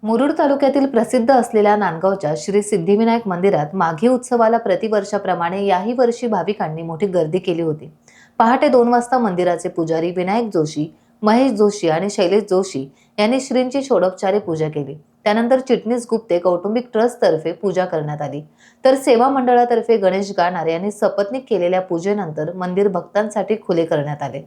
मुरुड तालुक्यातील प्रसिद्ध असलेल्या नांदगावच्या श्री सिद्धिविनायक मंदिरात माघी उत्सवाला प्रतिवर्षाप्रमाणे याही वर्षी भाविकांनी मोठी गर्दी केली होती। पहाटे 2 वाजता मंदिराचे पुजारी विनायक जोशी, महेश जोशी आणि शैलेश जोशी यांनी श्रींची षोडोपचारे पूजा केली। त्यानंतर चिटणीस गुप्ते कौटुंबिक ट्रस्ट तर्फे पूजा करण्यात आली, तर सेवा मंडळातर्फे गणेश गाणार यांनी सपत्नीक केलेल्या पूजेनंतर मंदिर भक्तांसाठी खुले करण्यात आले।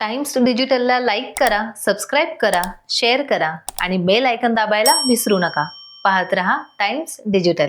टाइम्स डिजिटलला लाईक करा, सबस्क्राइब करा, शेअर करा आणि बेल आयकॉन दाबायला विसरू नका। पाहत रहा टाइम्स डिजिटल।